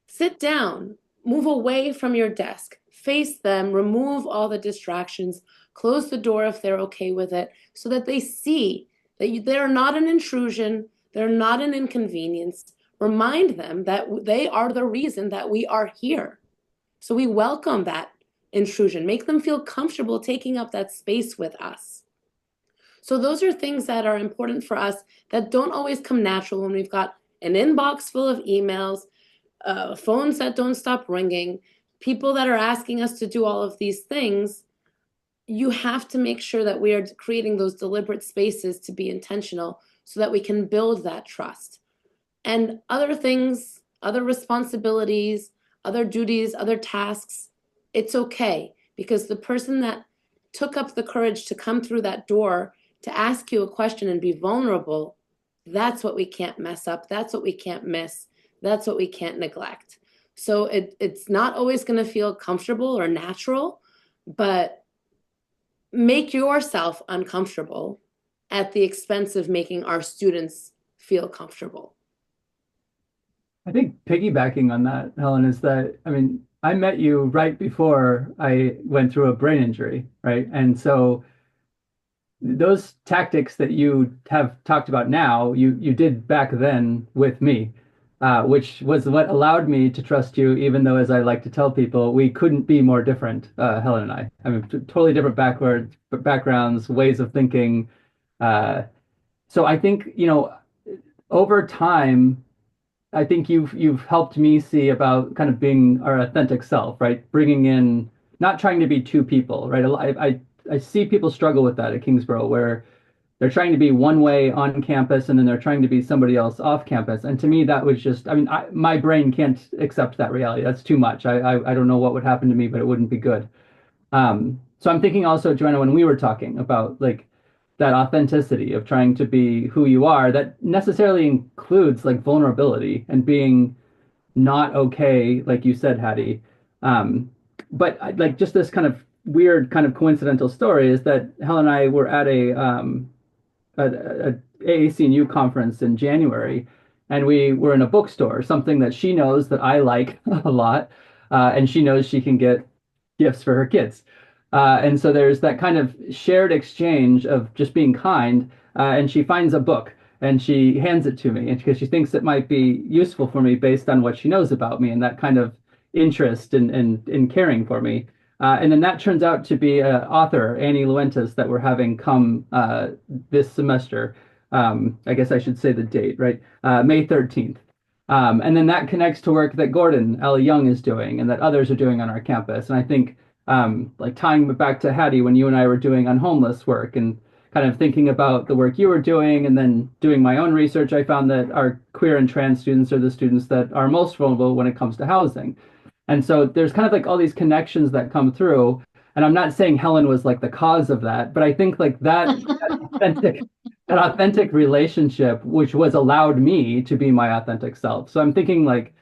Sit down, move away from your desk, face them, remove all the distractions, close the door if they're okay with it, so that they see that they're not an intrusion, they're not an inconvenience. Remind them that they are the reason that we are here. So we welcome that intrusion, make them feel comfortable taking up that space with us. So those are things that are important for us that don't always come natural when we've got an inbox full of emails, phones that don't stop ringing, people that are asking us to do all of these things. You have to make sure that we are creating those deliberate spaces to be intentional so that we can build that trust. And other things, other responsibilities, other duties, other tasks, it's okay, because the person that took up the courage to come through that door to ask you a question and be vulnerable, that's what we can't mess up. That's what we can't miss. That's what we can't neglect. So it's not always going to feel comfortable or natural, but make yourself uncomfortable at the expense of making our students feel comfortable. I think piggybacking on that, Helen, is that, I mean, I met you right before I went through a brain injury, right? And so those tactics that you have talked about now, you did back then with me, which was what allowed me to trust you, even though, as I like to tell people, we couldn't be more different, Helen and I. I mean, totally different backgrounds, ways of thinking. So I think, over time, I think you've helped me see about kind of being our authentic self, right? Bringing in, not trying to be two people, right? I see people struggle with that at Kingsborough, where they're trying to be one way on campus and then they're trying to be somebody else off campus. And to me, that was just, I mean, my brain can't accept that reality. That's too much. I don't know what would happen to me, but it wouldn't be good. So I'm thinking also, Joanna, when we were talking about like that authenticity of trying to be who you are, that necessarily includes like vulnerability and being not okay, like you said, Hattie. But like just this kind of weird kind of coincidental story is that Helen and I were at a AAC&U conference in January, and we were in a bookstore, something that she knows that I like a lot, and she knows she can get gifts for her kids. And so there's that kind of shared exchange of just being kind, and she finds a book and she hands it to me, and because she thinks it might be useful for me based on what she knows about me and that kind of interest in caring for me. And then that turns out to be an author, Annie Luentas, that we're having come this semester. I guess I should say the date, right? May 13th. And then that connects to work that Gordon L. Young is doing and that others are doing on our campus. And I think like tying back to Hattie, when you and I were doing on homeless work and kind of thinking about the work you were doing and then doing my own research, I found that our queer and trans students are the students that are most vulnerable when it comes to housing. And so there's kind of like all these connections that come through. And I'm not saying Helen was like the cause of that, but I think like that authentic relationship, which was allowed me to be my authentic self. So I'm thinking like,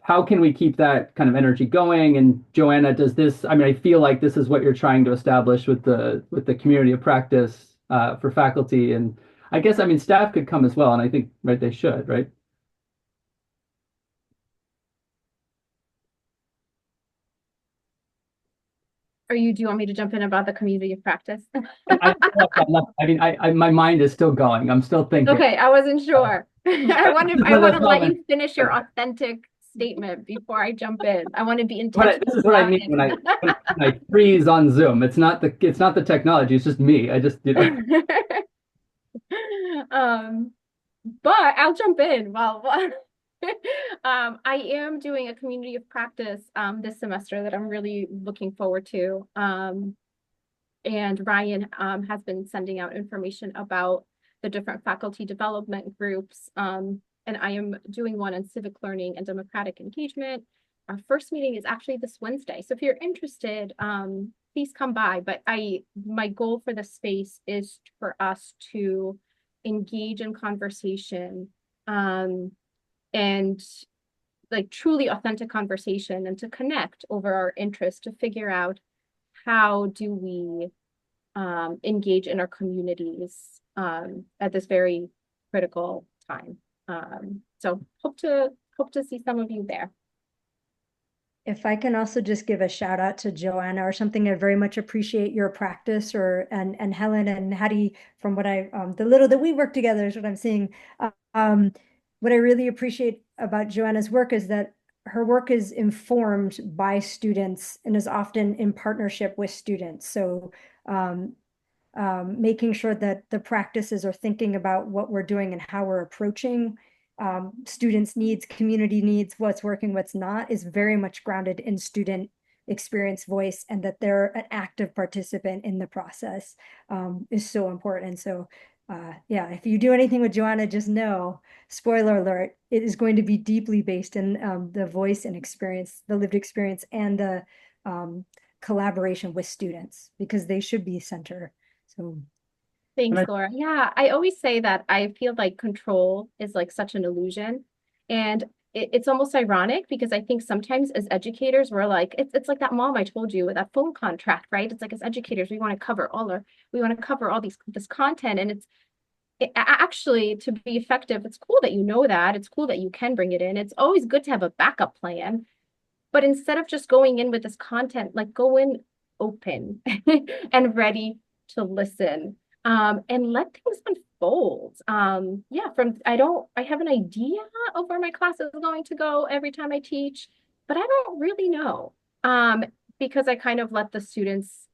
how can we keep that kind of energy going? And Joanna, does this, I mean, I feel like this is what you're trying to establish with the community of practice for faculty. And I guess, I mean, staff could come as well. And I think, right, they should, right? Do you want me to jump in about the community of practice? My mind is still going. I'm still thinking. Okay, I wasn't sure. I want to let you finish your authentic statement before I jump in. I want to be intentional. This is what I mean when I freeze on Zoom. It's not the technology. It's just me. I just But I'll jump in. I am doing a community of practice this semester that I'm really looking forward to. And Ryan has been sending out information about the different faculty development groups. And I am doing one on civic learning and democratic engagement. Our first meeting is actually this Wednesday. So if you're interested, please come by. But my goal for the space is for us to engage in conversation and like truly authentic conversation and to connect over our interest to figure out how do we engage in our communities at this very critical time. So hope to see some of you there. If I can also just give a shout out to Joanna or something, I very much appreciate your practice and Helen and Hattie from what the little that we work together is what I'm seeing. What I really appreciate about Joanna's work is that her work is informed by students and is often in partnership with students. So making sure that the practices are thinking about what we're doing and how we're approaching students' needs, community needs, what's working, what's not, is very much grounded in student experience voice, and that they're an active participant in the process is so important. So yeah, if you do anything with Joanna, just know, spoiler alert, it is going to be deeply based in the voice and experience, the lived experience, and the collaboration with students, because they should be center. So Thanks, Laura. Yeah, I always say that I feel like control is like such an illusion. And it's almost ironic because I think sometimes as educators, we're like, it's like that mom I told you with that phone contract, right? It's like as educators, we want to cover all this content. And actually, to be effective, it's cool that you know that. It's cool that you can bring it in. It's always good to have a backup plan. But instead of just going in with this content, like go in open and ready to listen. And let things unfold. Yeah, I have an idea of where my class is going to go every time I teach, but I don't really know. Because I kind of let the students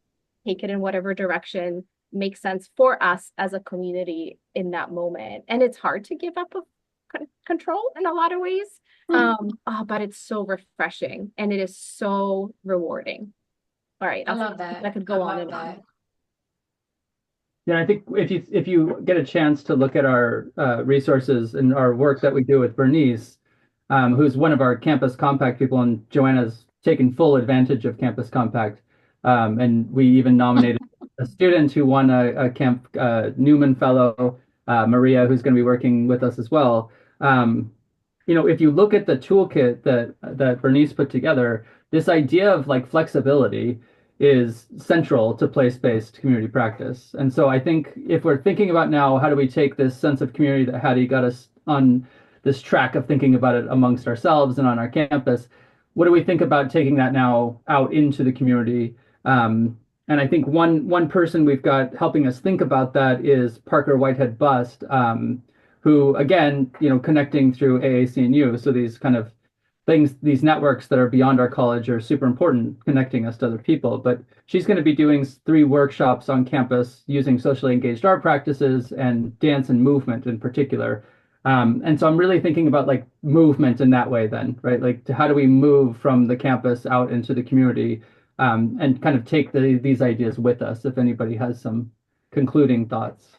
take it in whatever direction makes sense for us as a community in that moment. And it's hard to give up of control in a lot of ways. But it's so refreshing and it is so rewarding. All right, I love that. I could go I on love and that. on. Yeah, I think if you get a chance to look at our resources and our work that we do with Bernice, who's one of our Campus Compact people, and Joanna's taken full advantage of Campus Compact, and we even nominated a student who won a Camp Newman Fellow, Maria, who's going to be working with us as well. If you look at the toolkit that Bernice put together, this idea of like flexibility is central to place-based community practice. And so I think if we're thinking about now, how do we take this sense of community that Hattie got us on this track of thinking about it amongst ourselves and on our campus, what do we think about taking that now out into the community? And I think one person we've got helping us think about that is Parker Whitehead Bust, who again, connecting through AAC&U. So these kind of things, these networks that are beyond our college are super important, connecting us to other people. But she's going to be doing 3 workshops on campus using socially engaged art practices and dance and movement in particular. And so I'm really thinking about like movement in that way then, right? Like how do we move from the campus out into the community and kind of take these ideas with us, if anybody has some concluding thoughts.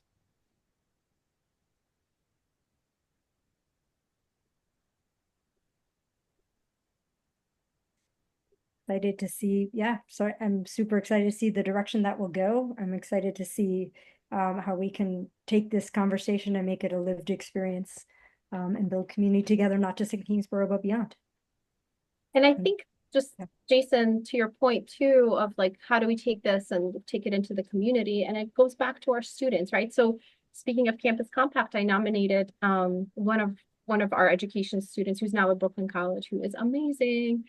Excited to see, so I'm super excited to see the direction that will go. I'm excited to see how we can take this conversation and make it a lived experience and build community together, not just in Kingsborough, but beyond. And I think just, Jason, to your point too, of like, how do we take this and take it into the community? And it goes back to our students, right? So speaking of Campus Compact, I nominated one of our education students who's now at Brooklyn College, who is amazing,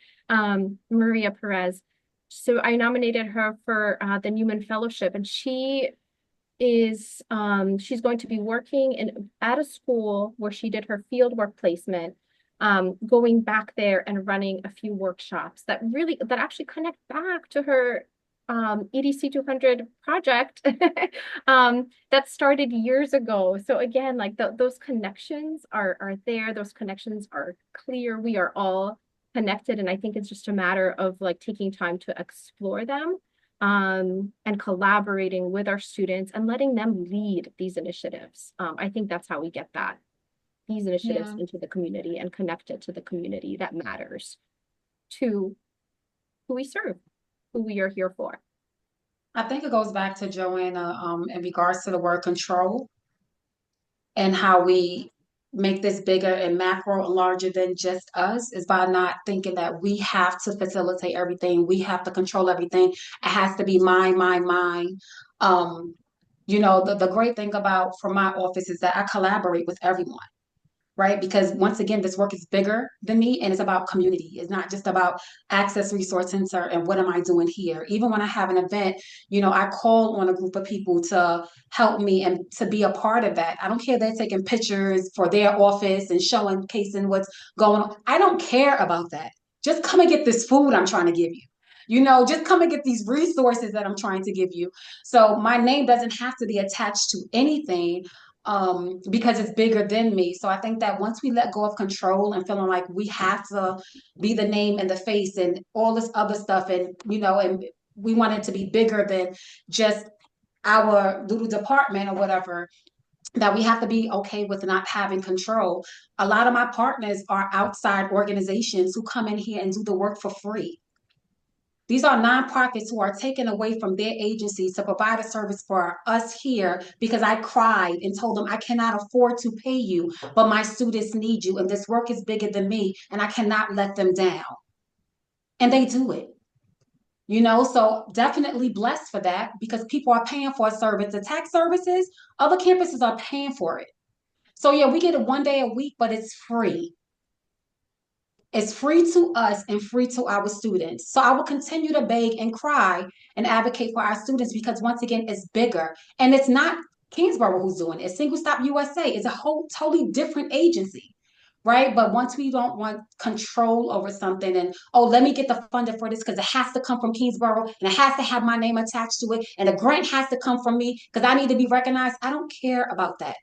Maria Perez. So I nominated her for the Newman Fellowship, and she's going to be working at a school where she did her field work placement, going back there and running a few workshops that actually connect back to her EDC 200 project that started years ago. So again, like those connections are there. Those connections are clear. We are all connected, and I think it's just a matter of like taking time to explore them and collaborating with our students and letting them lead these initiatives. I think that's how we get these initiatives Yeah. into the community and connected to the community that matters to who we serve, who we are here for. I think it goes back to Joanna, in regards to the word control and how we make this bigger and macro and larger than just us is by not thinking that we have to facilitate everything. We have to control everything. It has to be mine, mine, mine. The great thing about from my office is that I collaborate with everyone. Right? Because once again, this work is bigger than me and it's about community. It's not just about Access Resource Center and what am I doing here. Even when I have an event, I call on a group of people to help me and to be a part of that. I don't care if they're taking pictures for their office and showcasing what's going on. I don't care about that. Just come and get this food I'm trying to give you. Just come and get these resources that I'm trying to give you. So my name doesn't have to be attached to anything because it's bigger than me. So I think that once we let go of control and feeling like we have to be the name and the face and all this other stuff, and and we want it to be bigger than just our little department or whatever, that we have to be okay with not having control. A lot of my partners are outside organizations who come in here and do the work for free. These are nonprofits who are taken away from their agencies to provide a service for us here because I cried and told them I cannot afford to pay you, but my students need you and this work is bigger than me and I cannot let them down. And they do it. So definitely blessed for that because people are paying for a service. The tax services, other campuses are paying for it. So yeah, we get it one day a week, but it's free. It's free to us and free to our students. So I will continue to beg and cry and advocate for our students because once again, it's bigger. And it's not Kingsborough who's doing it. It's Single Stop USA. It's a whole totally different agency, right? But once we don't want control over something and, oh, let me get the funding for this because it has to come from Kingsborough and it has to have my name attached to it and a grant has to come from me because I need to be recognized. I don't care about that.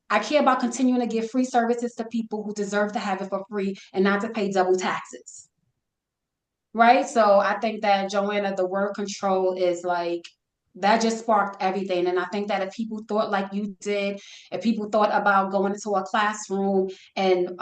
I care about continuing to give free services to people who deserve to have it for free and not to pay double taxes. Right? So I think that, Joanna, the word control is like, that just sparked everything. And I think that if people thought like you did, if people thought about going into a classroom and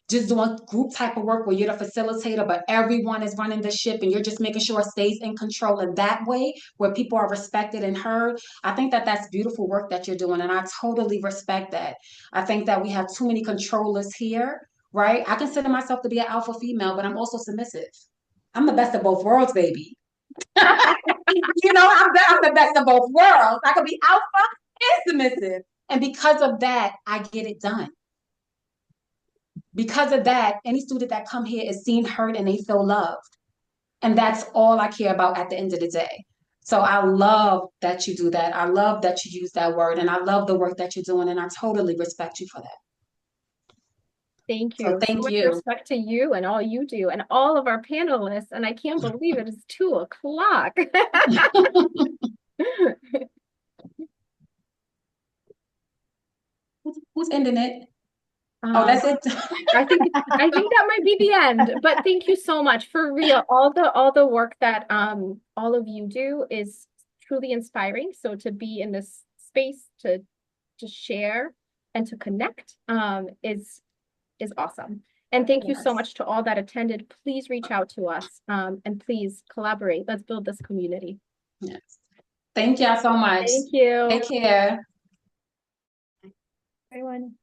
just doing group type of work where you're the facilitator, but everyone is running the ship and you're just making sure it stays in control in that way where people are respected and heard, I think that that's beautiful work that you're doing. And I totally respect that. I think that we have too many controllers here, right? I consider myself to be an alpha female, but I'm also submissive. I'm the best of both worlds, baby. I'm the best of both worlds. I could be alpha and submissive. And because of that, I get it done. Because of that, any student that come here is seen, heard, and they feel loved. And that's all I care about at the end of the day. So I love that you do that. I love that you use that word. And I love the work that you're doing. And I totally respect you for that. Thank So you. thank So much you. respect to you and all you do and all of our panelists. And I can't believe it is 2:00. Who's ending it? Oh, that's it. I think that might be the end. But thank you so much for real. All the work that all of you do is truly inspiring. So to be in this space to share and to connect is awesome. And thank you so Yes. much to all that attended. Please reach out to us and please collaborate. Let's build this community. Yes. Thank y'all so much. Thank you. Take care. Everyone.